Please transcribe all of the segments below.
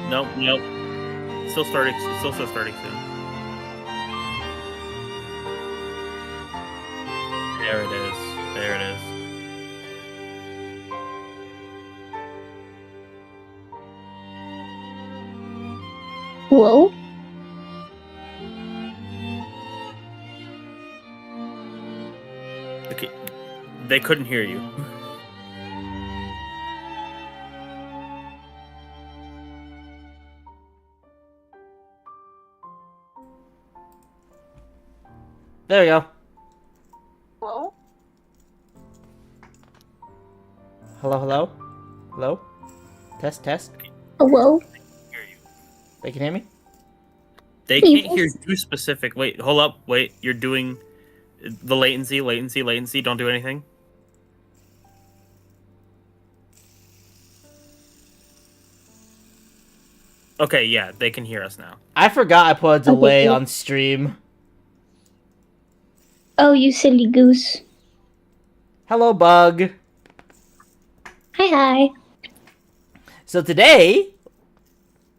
Nope, nope. Still starting. Still starting soon. There it is. There it is. Whoa. Okay, they couldn't hear you. There we go. Whoa. Hello, hello? Hello? Test, test. Whoa. Hear you. They can hear me? They can't hear you specific. Wait, hold up. Wait, you're doing the latency. Don't do anything. Okay, yeah, they can hear us now. I forgot I put a delay cool. on stream. Oh, you silly goose. Hello, Bug. Hi. So today,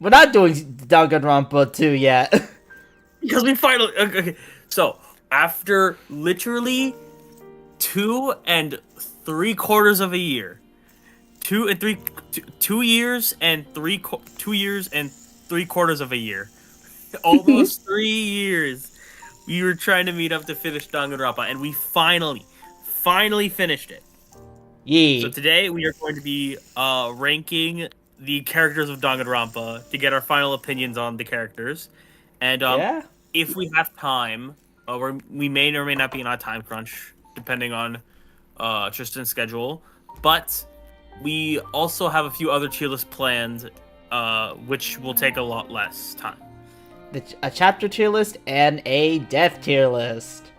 we're not doing Danganronpa 2 yet. Because we finally... Okay, so, after literally 2 3/4 of a year, 2 years and 3/4 of a year, almost 3 years, we were trying to meet up to finish Danganronpa, and we finally finished it. Yee. So today we are going to be ranking the characters of Danganronpa to get our final opinions on the characters. And Yeah? if we have time, we may or may not be in a time crunch, depending on Tristan's schedule. But we also have a few other tier lists planned, which will take a lot less time. A chapter tier list and a death tier list.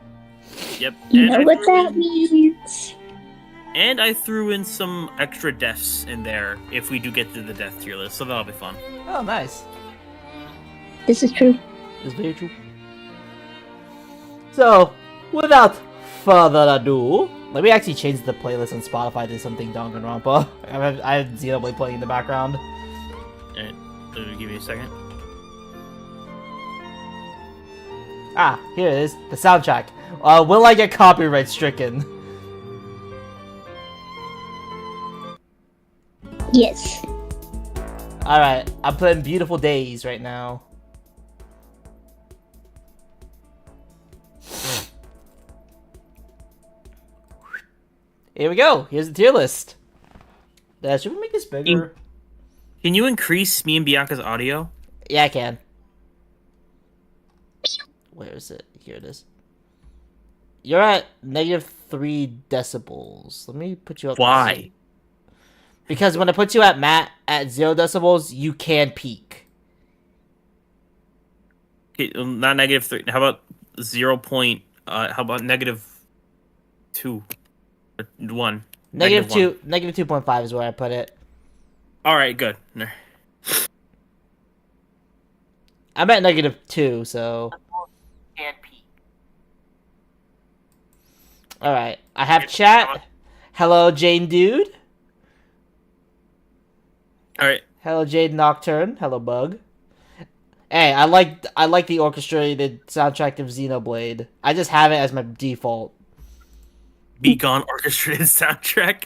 Yep. You know what that means. And I threw in some extra deaths in there if we do get to the death tier list, so that'll be fun. Oh, nice. This is true. It's very true. So, without further ado, let me actually change the playlist on Spotify to something Danganronpa. I have Xenoblade playing in the background. Alright, give me a second. Ah, here it is, the soundtrack. Will I get copyright stricken? Yes. Alright, I'm playing Beautiful Days right now. Here we go. Here's the tier list. Should we make this bigger? Can you increase me and Bianca's audio? Yeah, I can. Where is it? Here it is. You're at -3 decibels. Let me put you up. Why? Because when I put you at 0 decibels, you can peak. Okay, not -3. How about 0. How about -2? 1. -2. -2.5 is where I put it. All right, good. I'm at -2, so. All right, I have chat. Hello, Jane Dude. All right. Hello, Jade Nocturne. Hello, Bug. Hey, I like the orchestrated soundtrack of Xenoblade. I just have it as my default. Be Gone orchestrated soundtrack.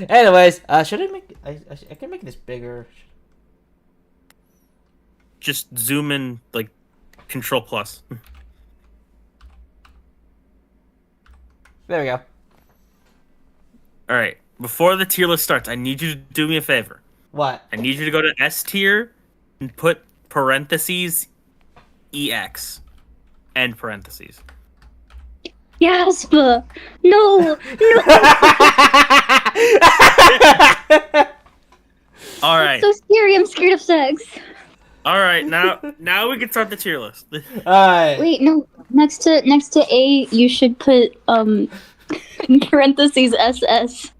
Anyways, should I make? I can make this bigger. Just zoom in, like, Control Plus. There we go. All right. Before the tier list starts, I need you to do me a favor. What? I need you to go to S tier and put parentheses EX. End parentheses. Jasper! No! All right. So scary, I'm scared of sex. All right. Now we can start the tier list. Alright. Wait, no. Next to A, you should put, in parentheses SS.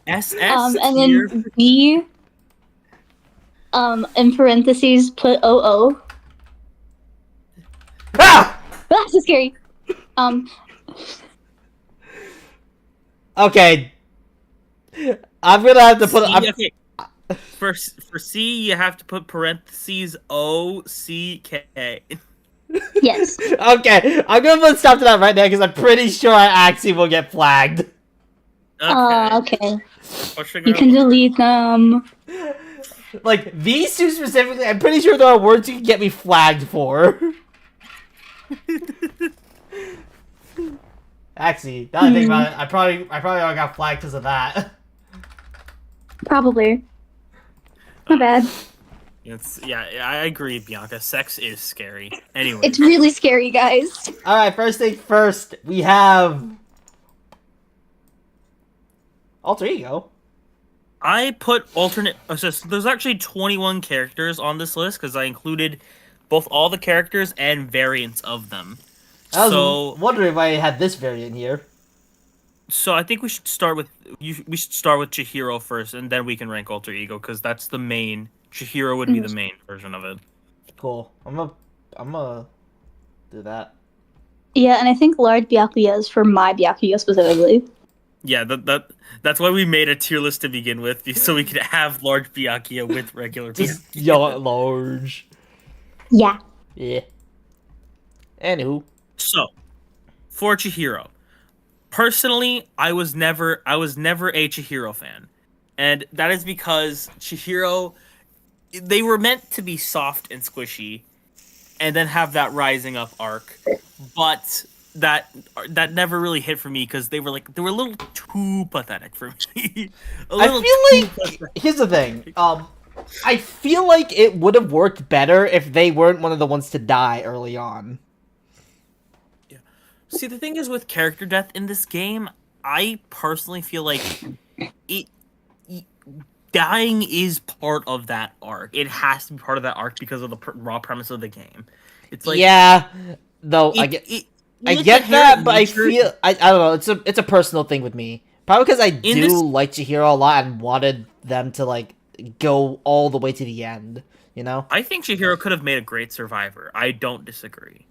SS And tier. then B, in parentheses, put OO. Ah! That's so scary. Okay. I'm gonna have to put. Okay. For C, you have to put parentheses OCK. Yes. Okay, I'm gonna put stop to that right now because I'm pretty sure I actually will get flagged. Okay. What should I You go? can delete them. Like these two specifically, I'm pretty sure there are words you can get me flagged for. Actually, now that I think about it, I probably already got flagged because of that. Probably. My bad. I agree, Bianca. Sex is scary. Anyway, It's really scary, guys. All right, first thing first, we have alter ego. I put alternate. So there's actually 21 characters on this list because I included both all the characters and variants of them. I was wondering why I had this variant here. So I think we should start with Chihiro first, and then we can rank alter ego because that's the main. Chihiro would be the main version of it. Cool. I'm gonna do that. Yeah, and I think large Byakuya is for my Byakuya specifically. Yeah, that's why we made a tier list to begin with, so we could have large Byakuya with regular Just Byakuya. yell at large. Yeah. Yeah. Anywho. So, for Chihiro, personally, I was never a Chihiro fan, and that is because Chihiro, they were meant to be soft and squishy, and then have that rising up arc, but that never really hit for me because they were a little too pathetic for me. I feel like here's the thing. I feel like it would have worked better if they weren't one of the ones to die early on. Yeah. See, the thing is with character death in this game, I personally feel like dying is part of that arc. It has to be part of that arc because of the raw premise of the game. It's like yeah, though I get that, but I feel I don't know. It's a personal thing with me. Probably because I like Chihiro a lot and wanted them to like go all the way to the end. You know. I think Chihiro could have made a great survivor. I don't disagree.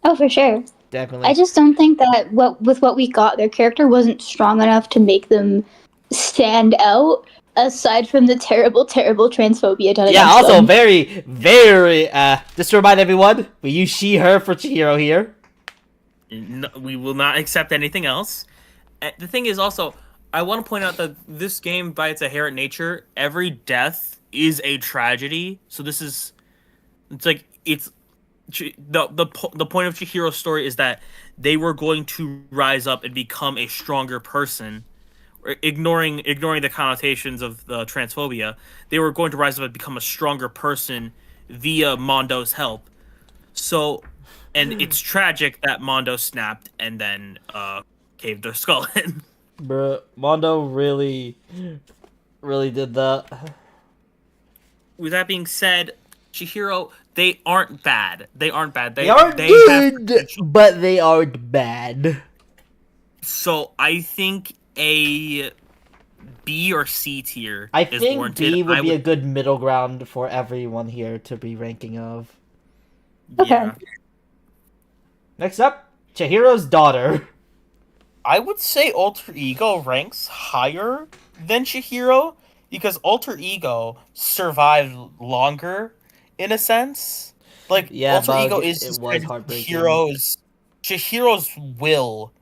Oh, for sure. Definitely. I just don't think that with what we got, their character wasn't strong enough to make them stand out. Aside from the terrible, terrible transphobia done against also them. very, very. Just to remind everyone, we use she, her for Chihiro here. No, we will not accept anything else. The thing is also, I want to point out that this game, by its inherent nature, every death is a tragedy. So the point of Chihiro's story is that they were going to rise up and become a stronger person. Ignoring the connotations of the transphobia, they were going to rise up and become a stronger person via Mondo's help. So, and it's tragic that Mondo snapped and then caved their skull in. Bruh, Mondo really did that. With that being said, Chihiro, they aren't bad. They aren't bad. They aren't good, but they aren't bad. So I think a B or C tier I is think warranted. B would be a good middle ground for everyone here to be ranking of. Yeah. Next up, Chihiro's daughter. I would say Alter Ego ranks higher than Chihiro because Alter Ego survived longer in a sense. Like Alter Ego is Chihiro's will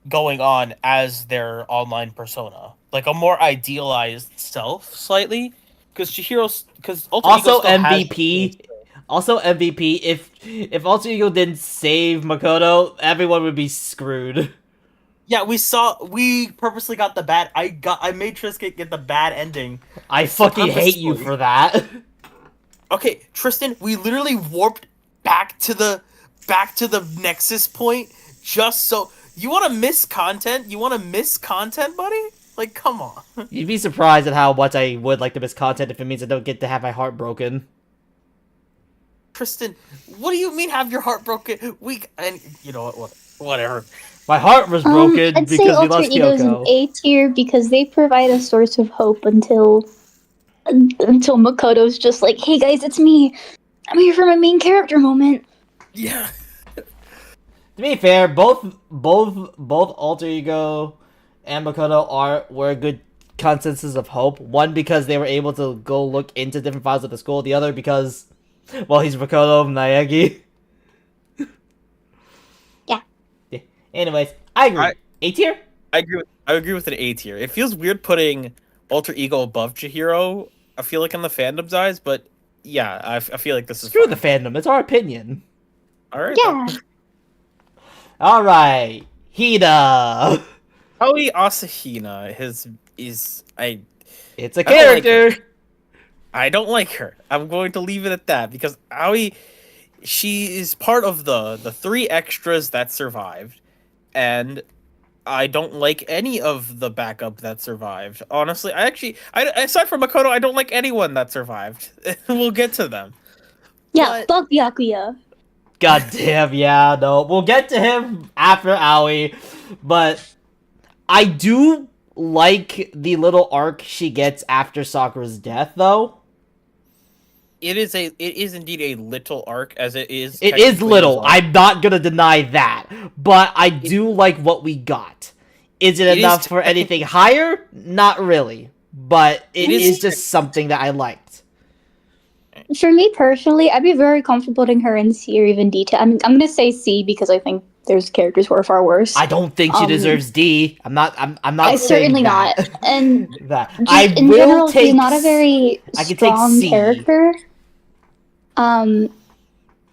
going on as their online persona, like a more idealized self, slightly. Because also MVP. Also MVP. If Alter Ego didn't save Makoto, everyone would be screwed. Yeah, we purposely got the bad. I made Tristan get the bad ending. I fucking hate you for that. Okay, Tristan, we literally warped back to the Nexus point just so. You want to miss content? Buddy? Like, come on. You'd be surprised at how much I would like to miss content if it means I don't get to have my heart broken. Tristan, what do you mean have your heart broken? And you know what? Whatever. My heart was broken I'd because say we Alter lost Ego's Kyoko. an A tier because they provide a source of hope until Makoto's just like, hey guys, it's me. I'm here for my main character moment. Yeah. To be fair, both Alter Ego and Makoto were a good consensus of hope. One because they were able to go look into different files at the school. The other because, well, he's Makoto Naegi. Yeah. Anyways, I agree. A tier. I agree with an A tier. It feels weird putting Alter Ego above Chihiro. I feel like in the fandom's eyes, but yeah, I feel like this is Screw fine. the fandom. It's our opinion. All right. Yeah. All right, Hida. Aoi Asahina It's a I don't like her. character. I don't like her. I'm going to leave it at that because Aoi, she is part of the three extras that survived, and I don't like any of the backup that survived. Honestly, aside from Makoto, I don't like anyone that survived. We'll get to them. Yeah, But- fuck Byakuya. God damn, yeah, no. We'll get to him after Aoi, but I do like the little arc she gets after Sakura's death, though. It is indeed a little arc, as it is. It is technically little. resolved. I'm not gonna deny that, but I do like what we got. Is it It is enough for anything higher? Not really, but it It is is- just something that I liked. For me personally, I'd be very comfortable putting her in C or even D. I'm gonna say C because I think there's characters who are far worse. I don't think she deserves D. I'm not saying certainly that. not. And that. just I in will general, take. she's not a very I can take strong C. character.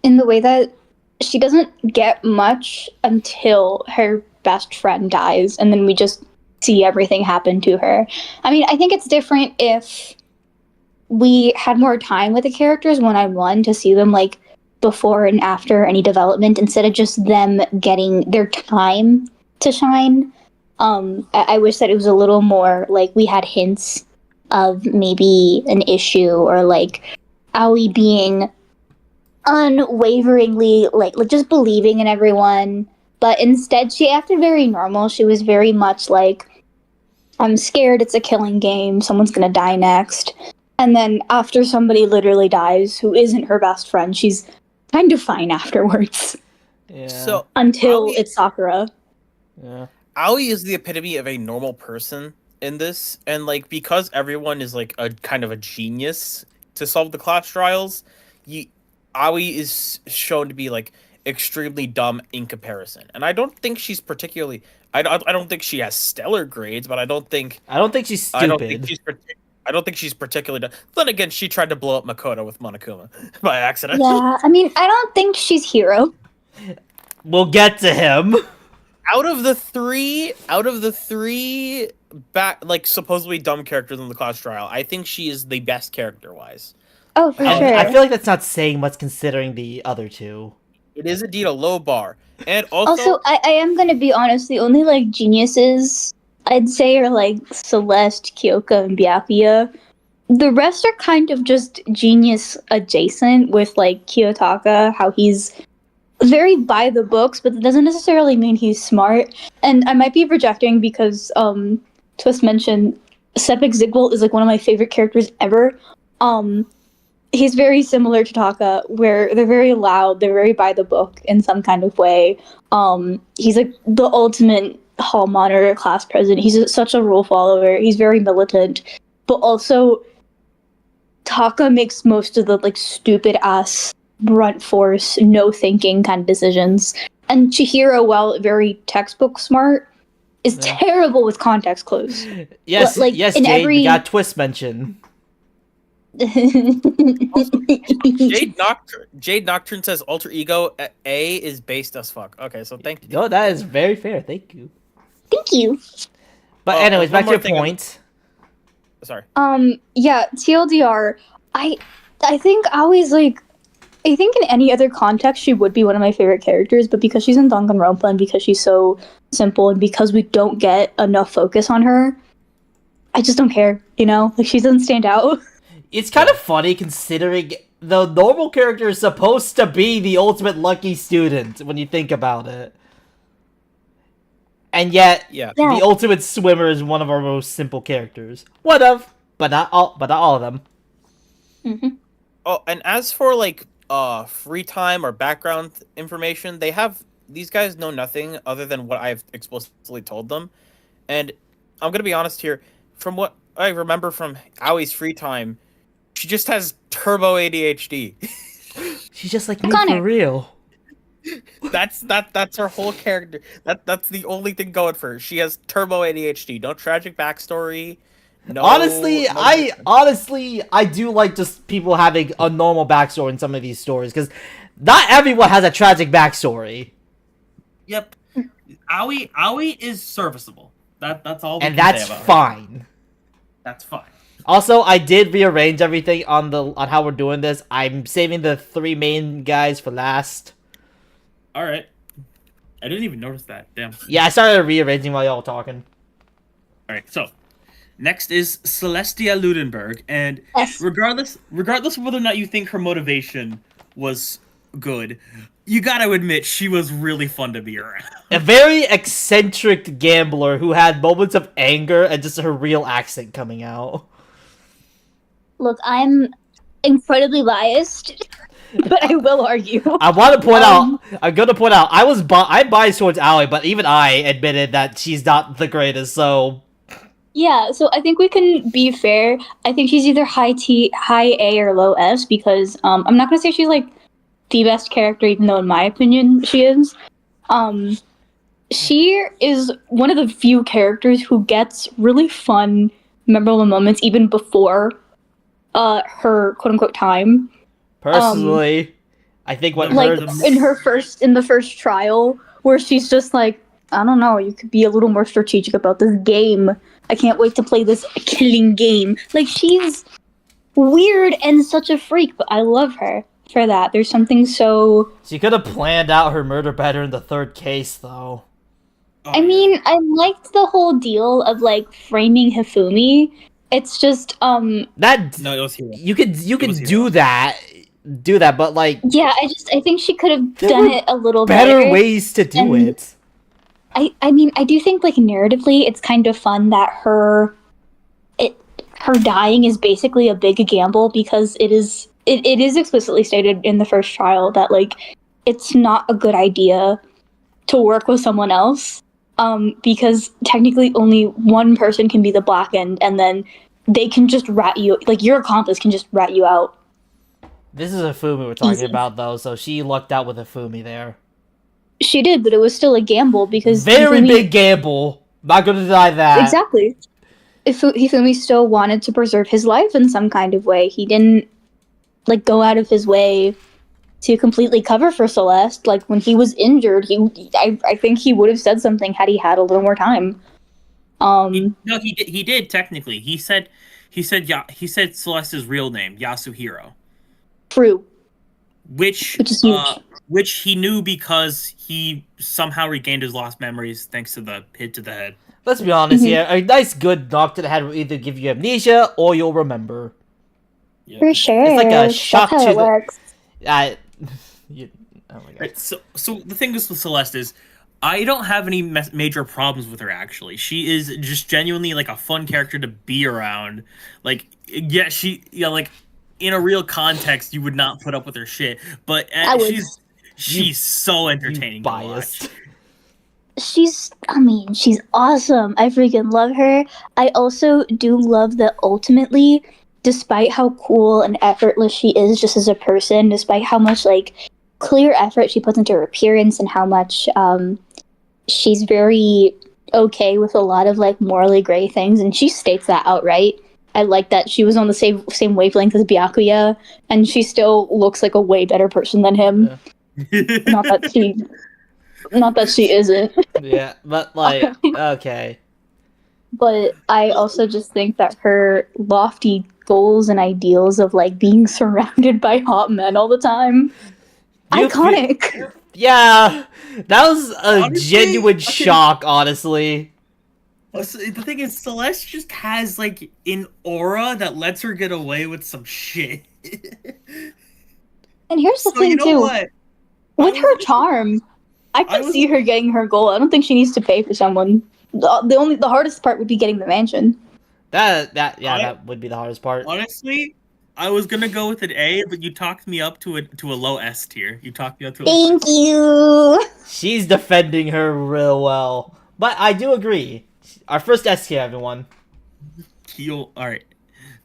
In the way that she doesn't get much until her best friend dies, and then we just see everything happen to her. I mean, I think it's different if we had more time with the characters one-on-one to see them like before and after any development instead of just them getting their time to shine. I wish that it was a little more like we had hints of maybe an issue or like Aoi being unwaveringly like just believing in everyone, but instead she acted very normal. She was very much like, I'm scared, it's a killing game, someone's gonna die next. And then after somebody literally dies who isn't her best friend, she's kind of fine afterwards. Yeah. So Until Aoi- it's Sakura. yeah. Aoi is the epitome of a normal person in this, and like because everyone is like a kind of a genius to solve the class trials, Aoi is shown to be like extremely dumb in comparison. And I don't think she's particularly. I don't think she has stellar grades, but I don't think she's stupid. I don't think she's particularly dumb. Then again, she tried to blow up Makoto with Monokuma by accident. Yeah, I mean, I don't think she's hero. We'll get to him. Out of the three like supposedly dumb characters in the class trial, I think she is the best character wise. Oh, for And sure. I feel like that's not saying much considering the other two. It is indeed a low bar. And Also, I am gonna be honest, the only like geniuses I'd say are like Celeste, Kyoka, and Byakuya. The rest are kind of just genius adjacent with like Kiyotaka, how he's very by the books, but that doesn't necessarily mean he's smart. And I might be projecting because Twist mentioned Sepik Zigwalt is like one of my favorite characters ever. He's very similar to Taka, where they're very loud, they're very by the book in some kind of way. He's like the ultimate hall monitor, class president. He's such a rule follower. He's very militant, but also Taka makes most of the like stupid ass brunt force, no thinking kind of decisions. And Chihiro, while very textbook smart, is terrible with context clues. Yes, Like, yes, in Jade, every- you got Twist mention. Jade Nocturne says Alter Ego A is based as fuck. Okay, so thank you. No, that is very fair. Thank you. Thank you. But Oh, anyways, one back to more your thing point. Sorry. Yeah, TLDR. I think Aoi's like, I think in any other context she would be one of my favorite characters, but because she's in Danganronpa and because she's so simple and because we don't get enough focus on her, I just don't care, you know? Like, she doesn't stand out. It's kind of funny considering the normal character is supposed to be the ultimate lucky student when you think about it. And yet, Yeah. the ultimate swimmer is one of our most simple characters. One of, but not all of them. Mm-hmm. Oh, and as for like free time or background information, they have these guys know nothing other than what I've explicitly told them, and I'm gonna be honest here. From what I remember from Aoi's free time, she just has turbo ADHD. She's just like me Iconic. for real. That's her whole character. That's the only thing going for her. She has turbo ADHD. No tragic backstory. No. Honestly, no I do like just people having a normal backstory in some of these stories, because not everyone has a tragic backstory. Yep. Aoi is serviceable. That's all. And that's fine. That's fine. Also, I did rearrange everything on how we're doing this. I'm saving the 3 main guys for last. All right. I didn't even notice that. Damn. Yeah, I started rearranging while y'all were talking. All right. So, next is Celestia Ludenberg, and Yes. regardless of whether or not you think her motivation was good, you gotta admit she was really fun to be around. A very eccentric gambler who had moments of anger and just her real accent coming out. Look, I'm incredibly biased, but I will argue. I want to point out. I'm gonna point out. I'm biased towards Aoi, but even I admitted that she's not the greatest. So Yeah, so I think we can be fair. I think she's either high A, or low S, because I'm not gonna say she's like the best character, even though in my opinion she is. She is one of the few characters who gets really fun, memorable moments even before her quote unquote time. personally, I think what Like hurts. in the first trial, where she's just like, I don't know, you could be a little more strategic about this game. I can't wait to play this killing game. Like, she's weird and such a freak, but I love her for that. There's something so... She could have planned out her murder better in the 3rd case, though. Oh, I mean, I liked the whole deal of, like, framing Hifumi. It's just, That no, it was Hiro. you could was do that, but like yeah, I think she could have There done were it a little better better. ways to do and- it. I mean, I do think, like, narratively, it's kind of fun that her dying is basically a big gamble, because it is explicitly stated in the first trial that, like, it's not a good idea to work with someone else, because technically only one person can be the black end, and then they can just rat you, like, your accomplice can just rat you out. This is a Fumi we're talking Easy. about, though, so she lucked out with a Fumi there. She did, but it was still a gamble, because Very Hifumi- big gamble. Not gonna deny that. Exactly. If Hifumi still wanted to preserve his life in some kind of way, he didn't, like, go out of his way to completely cover for Celeste. Like, when he was injured, I think he would have said something had he had a little more time. No, he did technically. He said Celeste's real name, Yasuhiro, True. which is huge. which he knew because he somehow regained his lost memories thanks to the hit to the head. Let's be honest Mhm. here. A nice good knock to the head will either give you amnesia or you'll remember. Yeah. For sure. It's like a shock That's how to it the- works. Oh my god. Right, so the thing is with Celeste is, I don't have any major problems with her, actually. She is just genuinely, like, a fun character to be around. Like, yeah, like, in a real context, you would not put up with her shit. But I would. she's so entertaining to Biased. watch. She's awesome. I freaking love her. I also do love that ultimately, despite how cool and effortless she is just as a person, despite how much, like, clear effort she puts into her appearance and how much she's very okay with a lot of, like, morally gray things, and she states that outright. I like that she was on the same wavelength as Byakuya, and she still looks like a way better person than him. Not that she isn't. Yeah, but like, okay. But I also just think that her lofty goals and ideals of, like, being surrounded by hot men all the time, You iconic. Yeah, that was a Honestly, genuine okay. shock, honestly. The thing is, Celeste just has, like, an aura that lets her get away with some shit. And here's the So thing you know too, what? with I her was- charm, I could was- see her getting her goal. I don't think she needs to pay for someone. The hardest part would be getting the mansion. That would be the hardest part. Honestly, I was gonna go with an A, but you talked me up to a low S tier. You talked me up to a Thank you. She's defending her real well. But I do agree. Our first S tier, everyone. Kyo. All right,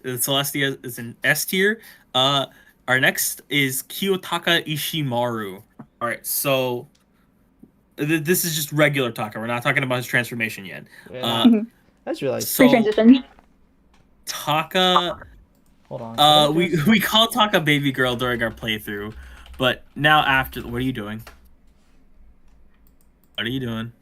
Celestia is an S tier. Our next is Kiyotaka Ishimaru. All right, so this is just regular Taka. We're not talking about his transformation yet. That's really so Pre-transition. Taka. Hold on. We call Taka baby girl during our playthrough, but now after, what are you doing? What are you doing?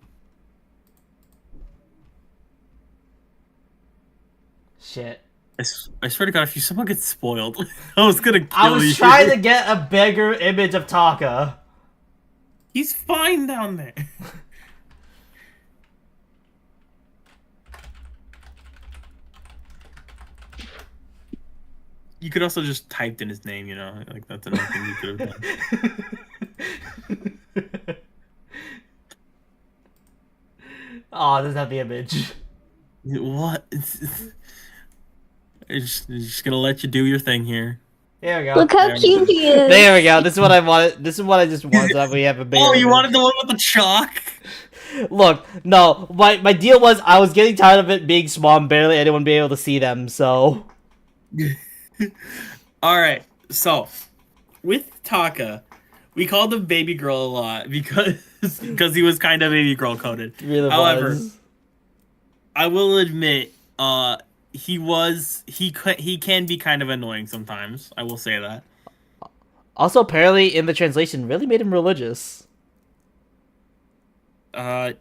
Shit. I swear to God, if you somehow get spoiled, I was gonna kill you. I was trying to get a bigger image of Taka. He's fine down there. You could also just typed in his name, you know, like that's another thing you could have done. Oh, there's not the image. What? It's just gonna let you do your thing here. There we go. Look how cute he is. There we go. This is what I wanted. This is what I just wanted. So that we have a bigger. Oh, you image. wanted the one with the chalk? Look, no. My deal was I was getting tired of it being small and barely anyone being able to see them. So. All right. So, with Taka, we called him baby girl a lot because he was kind of baby girl coded. Really However, was. I will admit, he can be kind of annoying sometimes. I will say that. Also, apparently, in the translation, really made him religious. Yeah.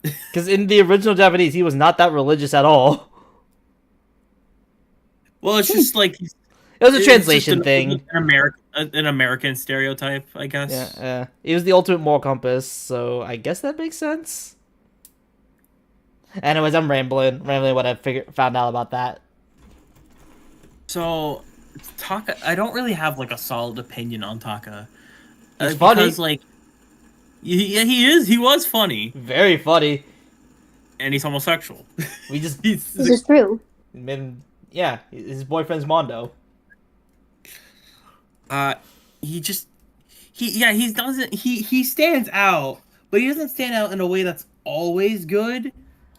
Because in the original Japanese, he was not that religious at all. Well, it's just like It was a translation thing. An American stereotype, I guess. Yeah, it was the ultimate moral compass, so I guess that makes sense. Anyways, I'm rambling what I found out about that. So, Taka, I don't really have like a solid opinion on Taka. He's funny. Because, like, yeah, he is. He was funny, Very funny. and he's homosexual. We just, This is true. yeah, his boyfriend's Mondo. He stands out, but he doesn't stand out in a way that's always good.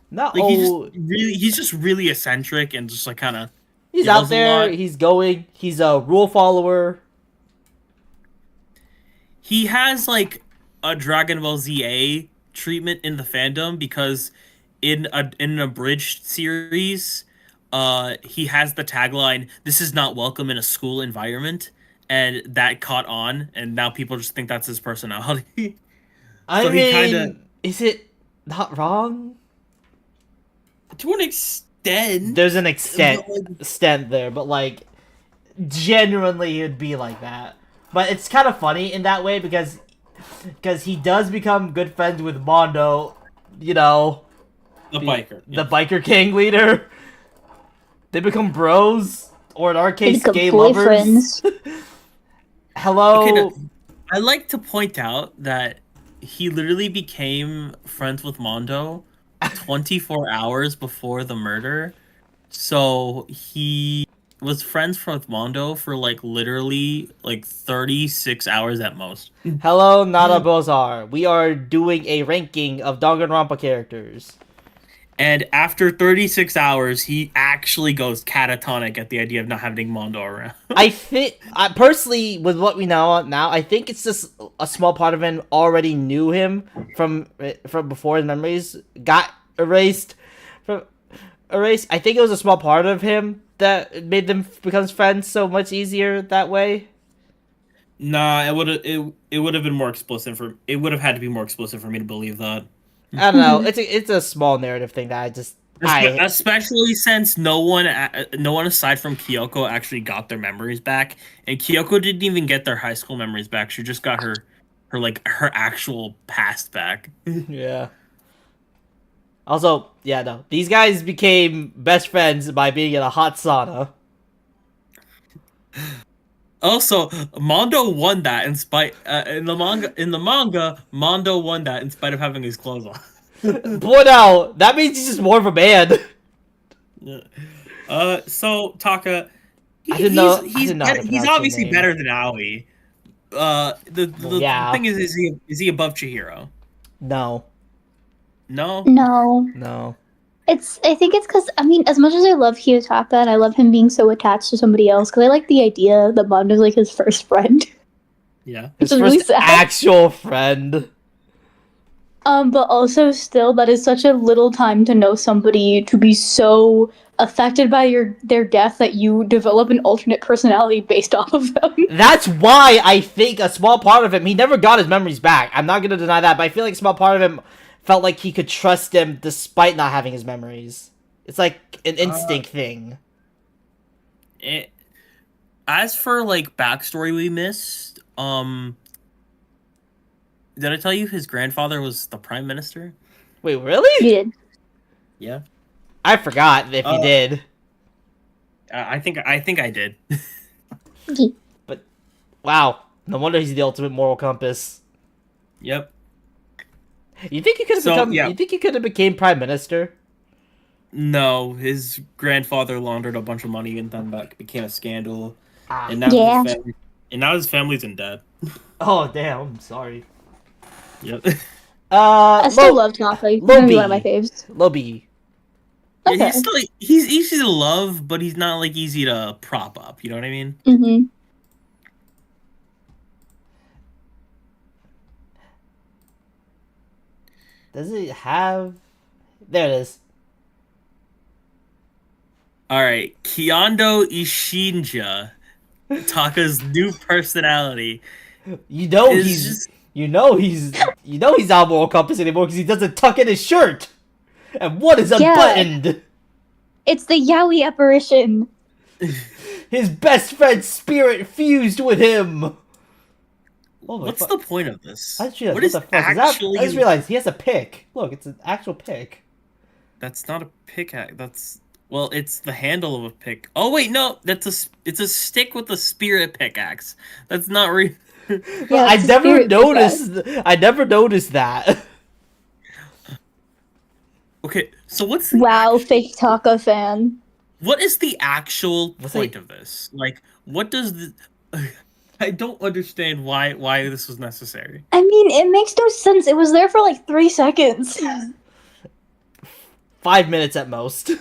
Not Like oh, he's just really eccentric and just like kind of. he's out there. He's going. He's a rule follower. He has like a Dragon Ball ZA treatment in the fandom because in an abridged series, he has the tagline, "This is not welcome in a school environment," and that caught on, and now people just think that's his personality. I mean, is it not wrong? To an extent. There's an extent there, but like genuinely it'd be like that. But it's kind of funny in that way because he does become good friends with Mondo, you know, the biker gang leader. They become bros, or in our case, gay boyfriends. lovers. Hello. Okay, now, I like to point out that he literally became friends with Mondo 24 hours before the murder. So he was friends with Mondo for like literally like 36 hours at most. Hello, Nada Bozar. We are doing a ranking of Danganronpa characters. And after 36 hours, he actually goes catatonic at the idea of not having Mondo around. I think, personally, with what we know now, I think it's just a small part of him already knew him from before his memories got erased. I think it was a small part of him that made them become friends so much easier that way. Nah, it would have been more explicit it would have had to be more explicit for me to believe that. I don't know. It's a small narrative thing that especially since no one aside from Kyoko actually got their memories back, and Kyoko didn't even get their high school memories back. She just got her actual past back. Yeah. Also, yeah, no. These guys became best friends by being in a hot sauna. Also, Mondo won that in spite in the manga. Mondo won that in spite of having his clothes on. Boy, now that means he's just more of a man. Yeah. So Taka, I didn't know. He's obviously better than Aoi. The Yeah. thing is he above Chihiro? No. No. No. I think it's because, I mean, as much as I love Hiyotaka and I love him being so attached to somebody else, because I like the idea that Mondo's like his first friend. Yeah. His Which is first really sad. actual friend. But also still, that is such a little time to know somebody to be so affected by their death that you develop an alternate personality based off of them. That's why I think a small part of him, he never got his memories back. I'm not gonna deny that, but I feel like a small part of him felt like he could trust him despite not having his memories. It's like an instinct thing. As for like backstory we missed, did I tell you his grandfather was the prime minister? Wait, really? You did. Yeah. I forgot if you did. I think I did. But wow, no wonder he's the ultimate moral compass. Yep. You think he could have become? Yeah. You think he could have became prime minister? No, his grandfather laundered a bunch of money and then that became a scandal. And now his family's in debt. Oh damn! I'm sorry. Yep. I still love Taka. He's gonna be one of my faves. Lobby. Okay. Yeah, he's easy to love, but he's not like easy to prop up. You know what I mean? Mm-hmm. Does it have? There it is. All right, Kyondo Ishinja, Taka's new personality. You know he's not moral compass anymore because he doesn't tuck in his shirt, and what is unbuttoned? Yeah. It's the Yaoi apparition. His best friend's spirit fused with him. Oh What's the point of this? I just realized, I just realized he has a pick. Look, it's an actual pick. That's not a pickaxe. It's the handle of a pick. Oh wait, no, it's a stick with a spirit pickaxe. That's not real. Yeah, I never noticed that. Okay, so what's fake Taka fan. What is the actual point of this? Like, what does the? I don't understand why this was necessary. I mean, it makes no sense. It was there for like 3 seconds. 5 minutes at most.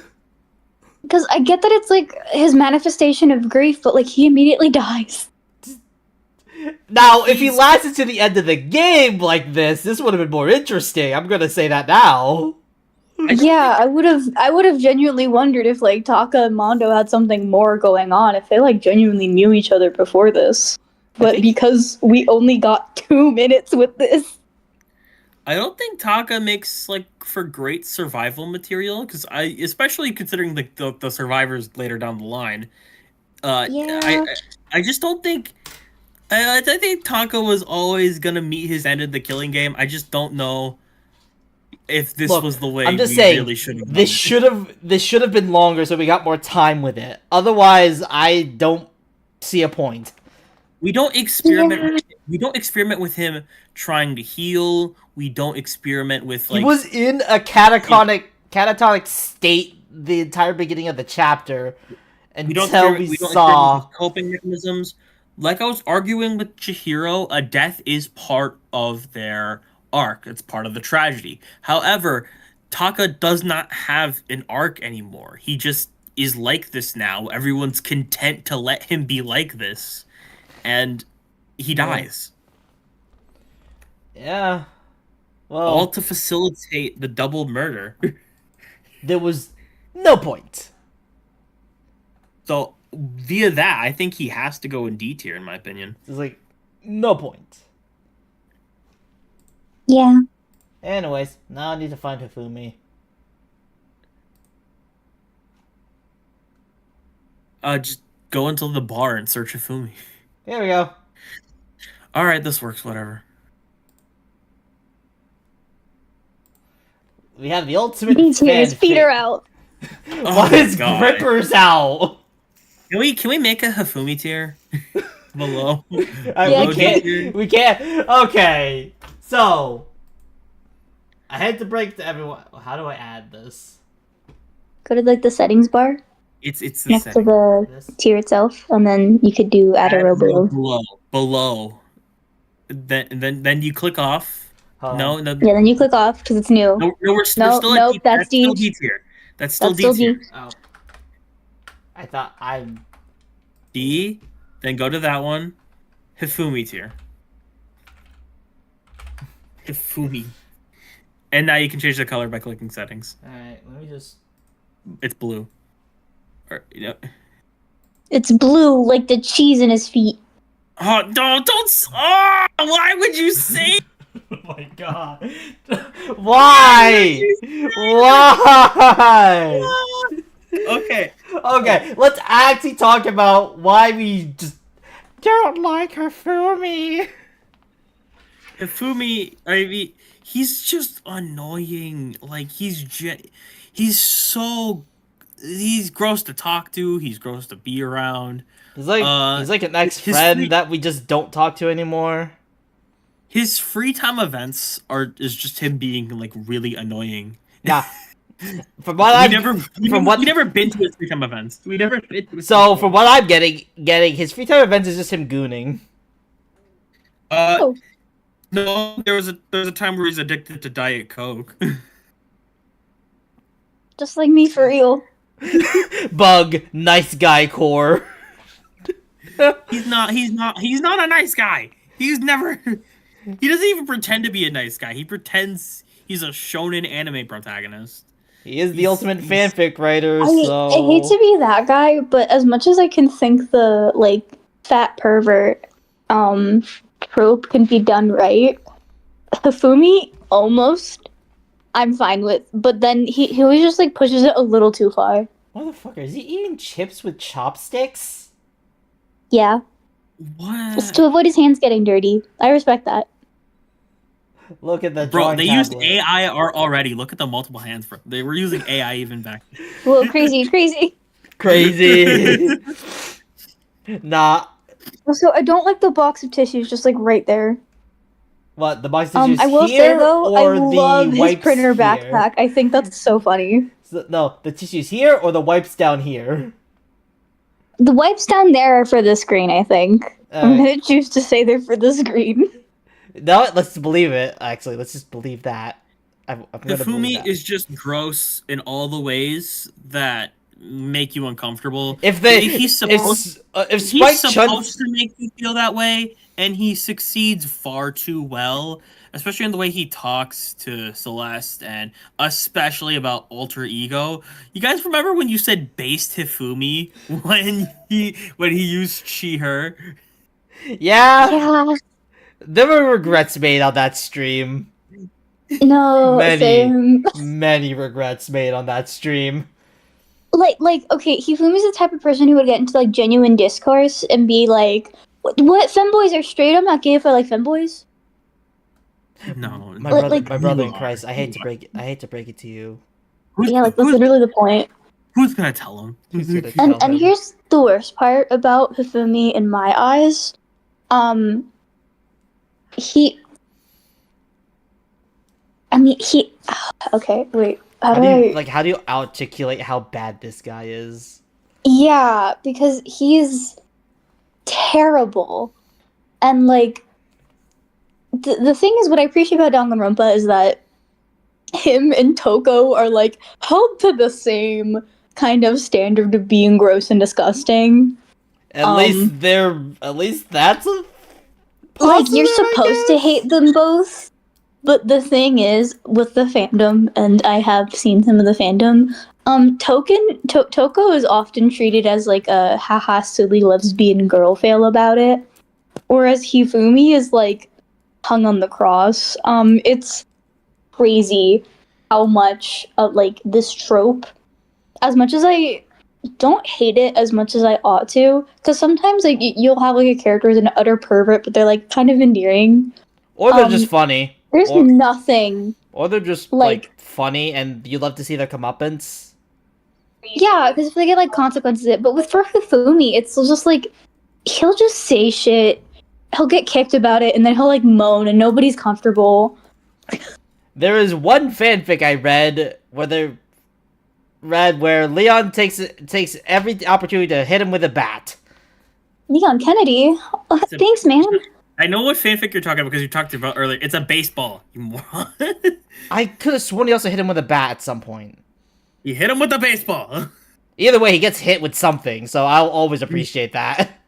Because I get that it's like his manifestation of grief, but like he immediately dies. Now, if he lasted to the end of the game like this would have been more interesting. I'm gonna say that now. I would have genuinely wondered if like Taka and Mondo had something more going on, if they like genuinely knew each other before this. But because we only got 2 minutes with this. I don't think Taka makes like for great survival material, because especially considering the survivors later down the line. I just don't think. I think Taka was always gonna meet his end in the killing game. I just don't know if this was the way. I'm just saying really should have. This should have been longer, so we got more time with it. Otherwise, I don't see a point. We don't experiment. We don't experiment with him trying to heal. We don't experiment with like. He was in a catatonic state the entire beginning of the chapter until we saw with coping mechanisms. Like I was arguing with Chihiro, a death is part of their arc. It's part of the tragedy. However, Taka does not have an arc anymore. He just is like this now. Everyone's content to let him be like this. And he dies. Yeah. Well, all to facilitate the double murder. There was no point. So, via that, I think he has to go in D tier, in my opinion. There's like no point. Yeah. Anyways, now I need to find Hifumi. Just go into the bar and search Hifumi. Here we go. Alright, this works, whatever. We have the ultimate His feet are out. Why his grippers out? Can we make a Hifumi tier? Below? We can't. Okay. So, I had to break to everyone. How do I add this? Go to like the settings bar. It's the next to setting. the tier itself, and then you could do add a row below. Then you click off. No. Yeah, then you click off because it's new. No, we're still at D. That's D. Still D tier. That's still D tier. Oh. I thought I'm D. Then go to that one. Hifumi tier. Hifumi. And now you can change the color by clicking settings. Alright, let me just... It's blue. Or, It's blue like the cheese in his feet. Oh, don't... Oh, why would you say... Oh my god. Why? Why? Okay. Okay, let's actually talk about why we just don't like Hifumi. Hifumi, I mean, he's just annoying. Like, he's gross to talk to. He's gross to be around. He's like an ex-friend that we just don't talk to anymore. His free time events is just him being like really annoying. Nah. From what we never been to his free time events. We never been to his from what I'm getting his free time events is just him gooning. No, there was a time where he's addicted to Diet Coke. Just like me for real. Bug, nice guy core. He's not a nice guy. He doesn't even pretend to be a nice guy. He pretends he's a shonen anime protagonist. He is the ultimate fanfic writer, I so... hate to be that guy, but as much as I can think the, like, fat pervert, trope can be done right, Hifumi, almost, I'm fine with, but then he always just, like, pushes it a little too far. Motherfucker, is he eating chips with chopsticks? Yeah. What? It's to avoid his hands getting dirty. I respect that. Look at the Bro, they tablet. used AI already. Look at the multiple hands. They were using AI even back. Whoa, crazy. Crazy. Nah. Also, I don't like the box of tissues just, like, right there. What, the box of tissues I will here, say, though, or I the love his wipes printer here? backpack. I think that's so funny. So, no, the tissues here, or the wipes down here? The wipes down there are for the screen, I think. I'm gonna choose to say they're for the screen. No, let's believe it. Actually, let's just believe that. I'm gonna believe Hifumi that. is just gross in all the ways that make you uncomfortable. If he's supposed Spike to make you feel that way, and he succeeds far too well, especially in the way he talks to Celeste, and especially about alter ego. You guys remember when you said based Hifumi when he used she her? Yeah. There were regrets made on that stream. No, same. Many regrets made on that stream. Like, okay, Hifumi's the type of person who would get into, like, genuine discourse and be like, what femboys are straight? I'm not gay if I like femboys. No. My brother in Christ, I hate to break it to you. That's literally the point. Who's gonna tell him? And here's the worst part about Hifumi in my eyes. Okay, wait. How do you articulate how bad this guy is? Yeah, because he's terrible. And, like, the thing is, what I appreciate about Danganronpa is that him and Toko are, like, held to the same kind of standard of being gross and disgusting. At least that's a like, you're supposed to hate them both. But the thing is, with the fandom, and I have seen some of the fandom, Toko is often treated as, like, a haha silly lesbian girl fail about it. Whereas Hifumi is, like, hung on the cross. It's crazy how much of, like, this trope, as much as I don't hate it as much as I ought to, because sometimes, like, you'll have, like, a character who's an utter pervert, but they're, like, kind of endearing. Or they're just funny. There's nothing. Or they're just, like, funny, and you love to see their comeuppance. Yeah, because if they get, like, consequences, but for Hifumi, it's just, like, he'll just say shit, he'll get kicked about it, and then he'll, like, moan, and nobody's comfortable. There is one fanfic I read where read where Leon takes every opportunity to hit him with a bat. Leon Kennedy? Thanks, man. I know what fanfic you're talking about because you talked about earlier. It's a baseball, you moron. I could have sworn he also hit him with a bat at some point. You hit him with the baseball. Either way, he gets hit with something, so I'll always appreciate that.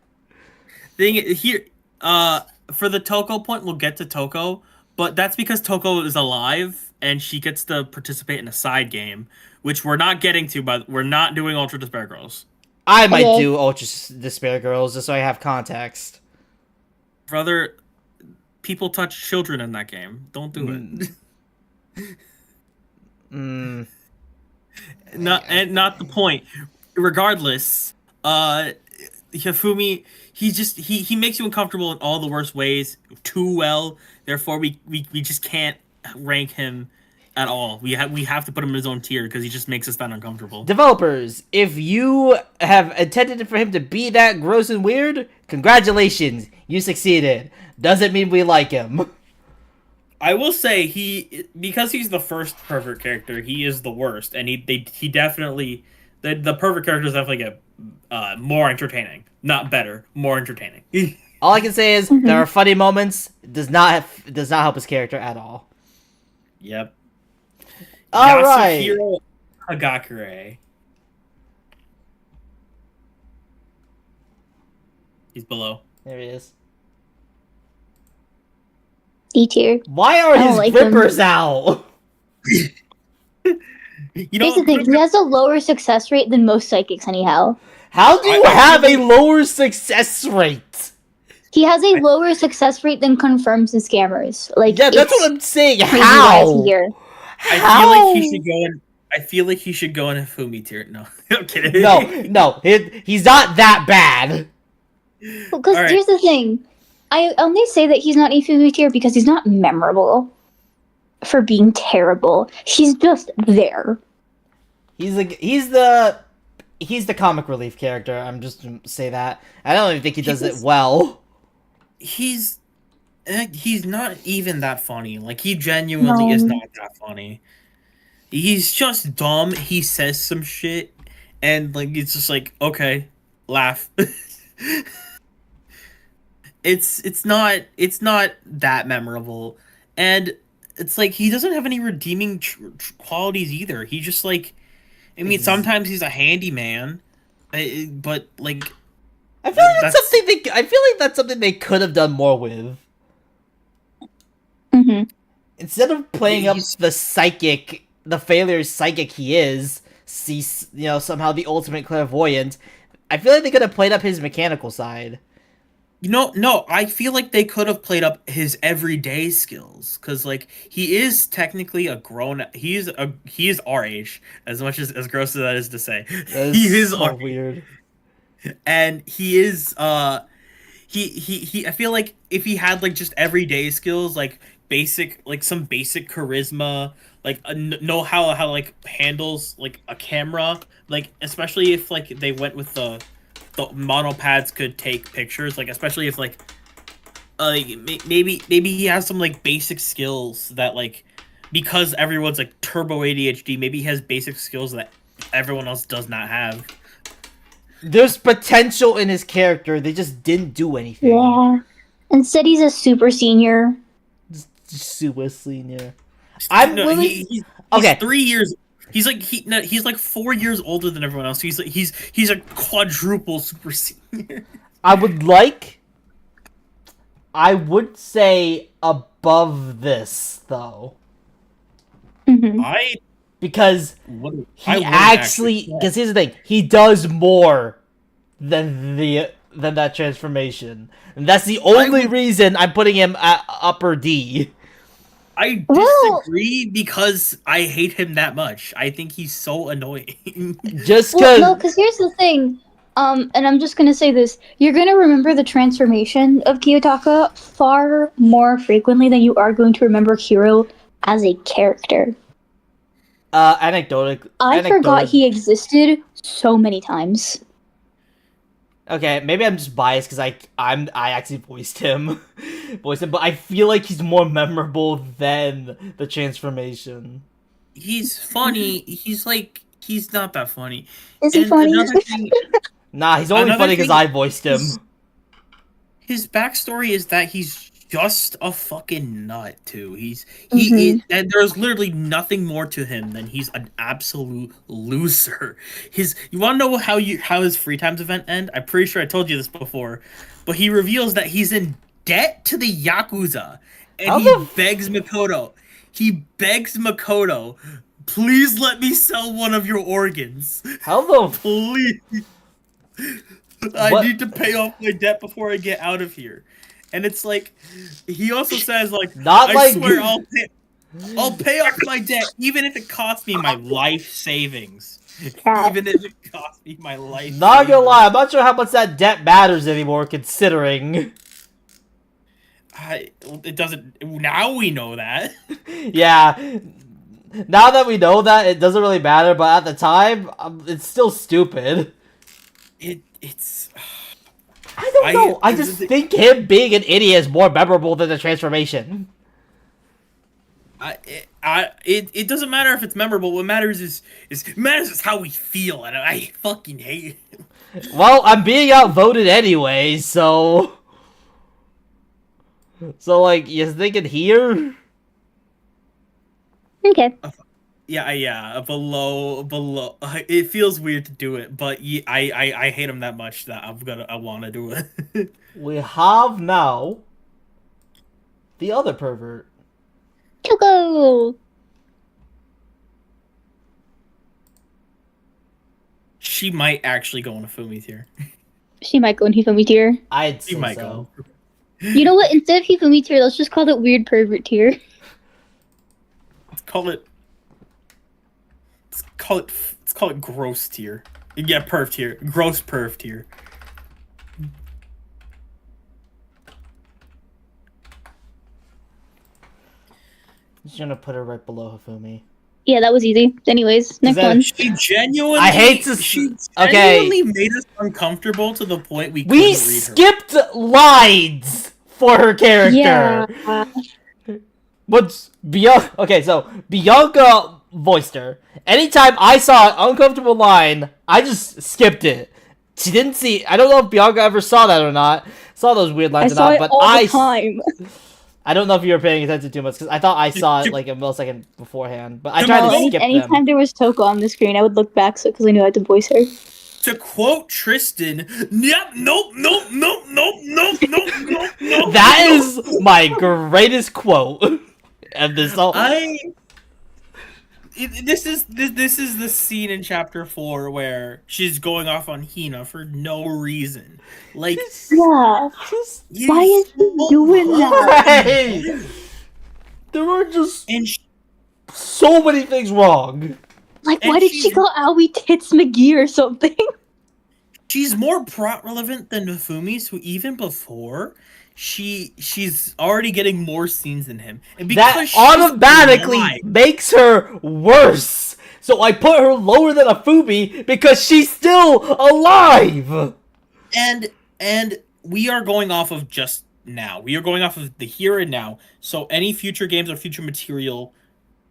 Thing here, for the Toko point, we'll get to Toko, but that's because Toko is alive and she gets to participate in a side game, which we're not getting to, but we're not doing Ultra Despair Girls. I might do Ultra Despair Girls just so I have context. Brother, people touch children in that game. Don't do it. Not the point. Regardless, Hifumi, he makes you uncomfortable in all the worst ways too well. Therefore, we just can't rank him at all. We have to put him in his own tier because he just makes us that uncomfortable. Developers, if you have intended for him to be that gross and weird, congratulations, you succeeded. Doesn't mean we like him. I will say because he's the first pervert character, he is the worst, and he definitely the pervert characters definitely get more entertaining, not better, more entertaining. All I can say is there are funny moments. It does not help his character at all. Yep. All right. Yasuhiro Hagakure. He's below. There he is. D tier. Why are his grippers out? Here's the thing, he has a lower success rate than most psychics anyhow. How do you have a lower success rate? He has a lower success rate than confirms and scammers. Yeah, that's what I'm saying. How? I feel like he should go in a Fumi tier. No, I'm kidding. No, he's not that bad. Because here's the thing. I only say that he's not a Fumi tier because he's not memorable for being terrible. He's just there. He's the comic relief character. I'm just gonna say that. I don't even think he does it well. He's not even that funny. Like, he genuinely is not that funny. He's just dumb. He says some shit, and like it's just like, okay, laugh. It's not that memorable, and it's like he doesn't have any redeeming qualities either. He just like, I mean, sometimes he's a handyman, but like, I feel like that's something they could have done more with. Mm-hmm. Instead of playing up the failure psychic he is, somehow the ultimate clairvoyant, I feel like they could have played up his mechanical side. No, I feel like they could have played up his everyday skills, because like he is technically he is our age, as much as gross as that is to say. He is so weird. And he is he I feel like if he had like just everyday skills, like some basic charisma, like know how like handles like a camera, like especially if like they went with the monopads could take pictures, like especially if like maybe he has some like basic skills that like, because everyone's like turbo ADHD, maybe he has basic skills that everyone else does not have. There's potential in his character, they just didn't do anything. Yeah. Instead he's a super senior. Super senior. He's 3 years. He's like 4 years older than everyone else. He's a quadruple super senior. I would say above this though. Mm-hmm. Because here's the thing, he does more than that transformation, and that's the only reason I'm putting him at upper D. I disagree because I hate him that much. I think he's so annoying. Just because. No, because here's the thing. And I'm just gonna say this: you're gonna remember the transformation of Kiyotaka far more frequently than you are going to remember Hiro as a character. Anecdotic. I forgot he existed so many times. Okay, maybe I'm just biased because I actually voiced him, but I feel like he's more memorable than the transformation. He's funny. He's like He's not that funny. Is he And funny? another thing, Nah, he's only Another funny because thing- I voiced him. his backstory is that he's just a fucking nut too. And there's literally nothing more to him than he's an absolute loser. You want to know how his free times event end? I'm pretty sure I told you this before, but he reveals that he's in debt to the Yakuza, and begs Makoto. He begs Makoto, please let me sell one of your organs. How the Please. I need to pay off my debt before I get out of here. And it's like, he also says, like, I swear I'll pay off my debt, even if it costs me my life savings. Even if it costs me my life Not gonna lie, I'm not sure how much that debt matters anymore, considering. It doesn't. Now we know that. Yeah. Now that we know that, it doesn't really matter, but at the time, it's still stupid. It's... I don't know. I just think him being an idiot is more memorable than the transformation. It doesn't matter if it's memorable. What matters is how we feel, and I fucking hate him. Well, I'm being outvoted anyway, so like, you thinking here? Okay. Yeah. Below. It feels weird to do it, but I hate him that much that I want to do it. We have now the other pervert. Choco! She might actually go on a Fumi tier. She might go in Hifumi tier. I'd She say might so. go. You know what? Instead of Hifumi tier, let's just call it weird pervert tier. Let's call it gross tier. Yeah, perv tier. Gross perv tier. Just gonna put her right below Hifumi. Yeah, that was easy. Anyways, next one. She genuinely. I hate to. She Okay. genuinely made us uncomfortable to the point we We couldn't read her. skipped lines for her character. Yeah. What's Bianca? Okay, so Bianca voiced her. Anytime I saw an uncomfortable line, I just skipped it. She didn't see. I don't know if Bianca ever saw that or not. Saw those weird I lines or saw not, it but all the time. I don't know if you were paying attention too much because I thought I saw it like a millisecond beforehand, but I tried to skip Anytime them. there was Toko on the screen, I would look back because I knew I had to voice her. To quote Tristan, yep, nope. That is my greatest quote of this whole. This is the scene in chapter 4 where she's going off on Hina for no reason. Like, Yeah. Why is he doing that? Right. There are just so many things wrong. Like, why did she call Aoi Tits McGee or something? She's more plot relevant than Nafumi's, who even before she's already getting more scenes than him, and because That she's automatically alive, makes her worse. So I put her lower than Afumi because she's still alive. and we are going off of just now. We are going off of the here and now. So any future games or future material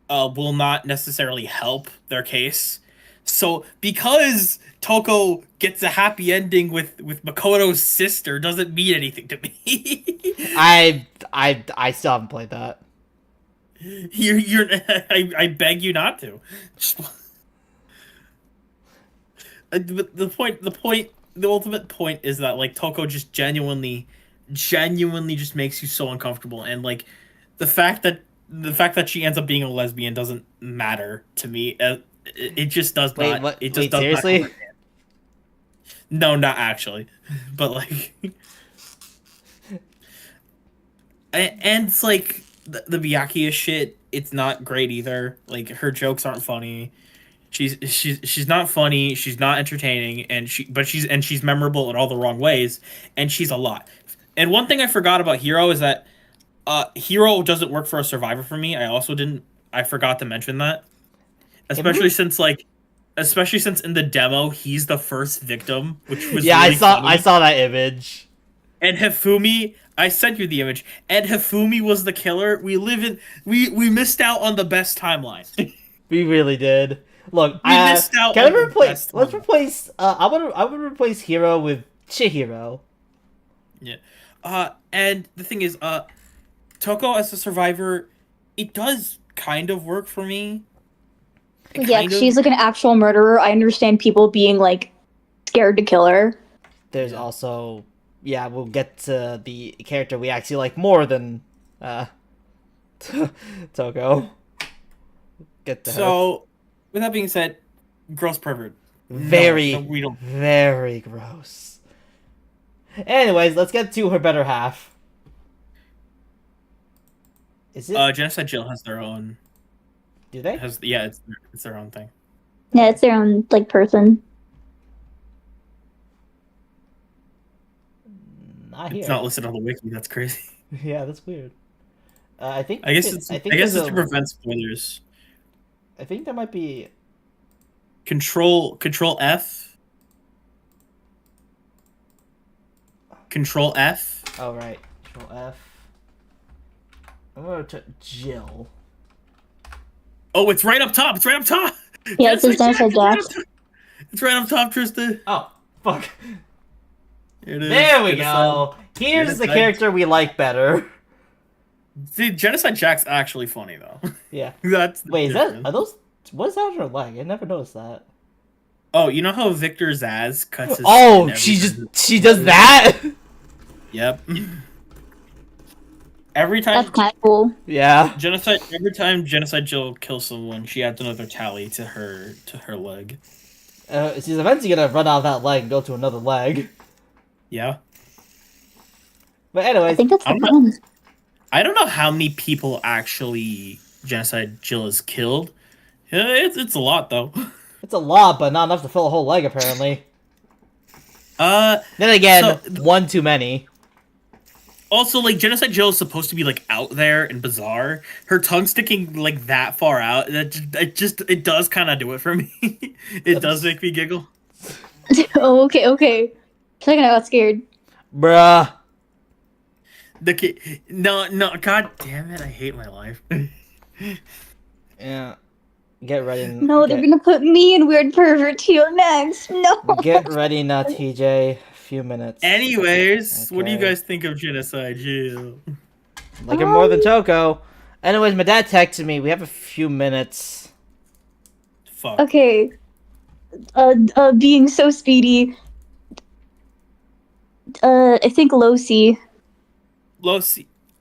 will not necessarily help their case. So because Toko gets a happy ending with Makoto's sister doesn't mean anything to me. I still haven't played that. I beg you not to. The ultimate point is that like Toko just genuinely just makes you so uncomfortable, and like the fact that she ends up being a lesbian doesn't matter to me. It just does not. What? It just Wait, does seriously? not. No, not actually, but like, and it's like the Byakuya shit. It's not great either. Like her jokes aren't funny. She's not funny. She's not entertaining, and she's memorable in all the wrong ways, and she's a lot. And one thing I forgot about Hero is that Hero doesn't work for a survivor for me. I forgot to mention that. Especially since in the demo he's the first victim, which was really I funny. saw that image. And Hifumi, I sent you the image. And Hifumi was the killer. We missed out on the best timeline. We really did. Look, We missed out can on I the replace? best Let's one. replace. I would replace Hiro with Chihiro. Yeah. And the thing is, Toko as a survivor, it does kind of work for me. Yeah, she's like an actual murderer. I understand people being like scared to kill her. There's also, we'll get to the character we actually like more than Toko. Get to her. So, with that being said, gross pervert. Very, we don't. very gross. Anyways, let's get to her better half. Is it? Genocide Jill has their own. Do they? It's their own thing. Yeah, it's their own like person. Not here. It's not listed on the wiki. That's crazy. Yeah, that's weird. I guess it's to prevent spoilers. I think there might be Control F. Control F. Oh right. Control F. I'm gonna to Jill. Oh, it's right up top. It's right up top. Yeah, it's Genocide Jack. It's right up top, Trista. Oh, fuck. It is. There we go. Here's the character we like better. See, Genocide Jack's actually funny though. Yeah. Wait, are those? What is that on her leg? I never noticed that. Oh, you know how Victor Zaz cuts his? Oh, she does that. Yep. Every time. That's kind of cool. Yeah. Every time Genocide Jill kills someone, she adds another tally to her leg. She's eventually gonna run out of that leg and go to another leg. Yeah. But anyways, I think that's the fun. I don't know how many people actually Genocide Jill has killed. It's a lot though. It's a lot, but not enough to fill a whole leg apparently. Then Then again, one too many. Also, like, Genocide Jill is supposed to be, like, out there and bizarre. Her tongue sticking, like, that far out, it does kind of do it for me. It does make me giggle. Oh, okay. Second, I got scared. Bruh. The kid... No, god damn it, I hate my life. Yeah. Get ready. They're gonna put me in weird pervert tier next. No. Get ready now, TJ. Few minutes. Anyways, Okay. what do you guys think of Genocide Jill? Like it more than Toko. Anyways, my dad texted me. We have a few minutes. Fuck. Okay. Being so speedy. I think Losi.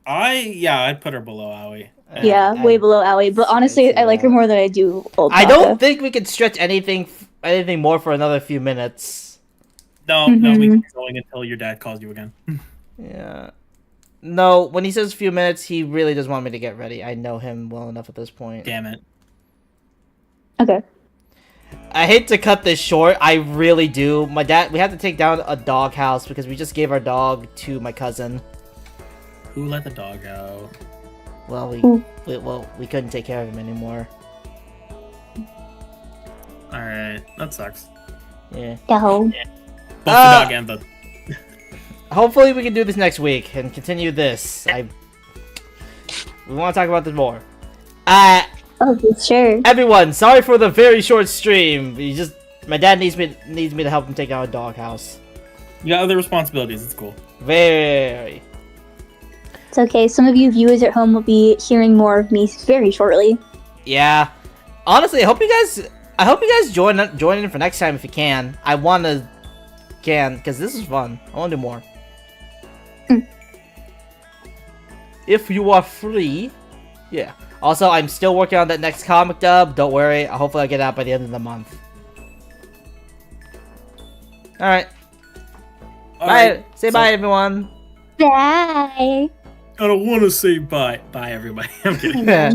I'd put her below Aoi. Yeah, way below Aoi. But honestly, I like her more than I do old I Taka. don't think we could stretch anything more for another few minutes. No, we keep going until your dad calls you again. Yeah. No, when he says few minutes, he really does want me to get ready. I know him well enough at this point. Damn it. Okay. I hate to cut this short. I really do. My dad, we had to take down a dog house because we just gave our dog to my cousin. Who let the dog out? Well, we couldn't take care of him anymore. Alright, that sucks. Yeah. Go. Both the dog and the... Hopefully we can do this next week and continue this. We want to talk about this more. Oh, sure. Everyone, sorry for the very short stream. My dad needs me to help him take out a doghouse. You got other responsibilities, it's cool. Very. It's okay. Some of you viewers at home will be hearing more of me very shortly. Yeah. Honestly, I hope you guys join in for next time if you can. Because this is fun. I want to do more. If you are free. Yeah. Also, I'm still working on that next comic dub. Don't worry. Hopefully I'll get it out by the end of the month. Alright. Bye. Say bye, everyone. Bye. I don't want to say bye. Bye, everybody. I'm kidding. Yeah.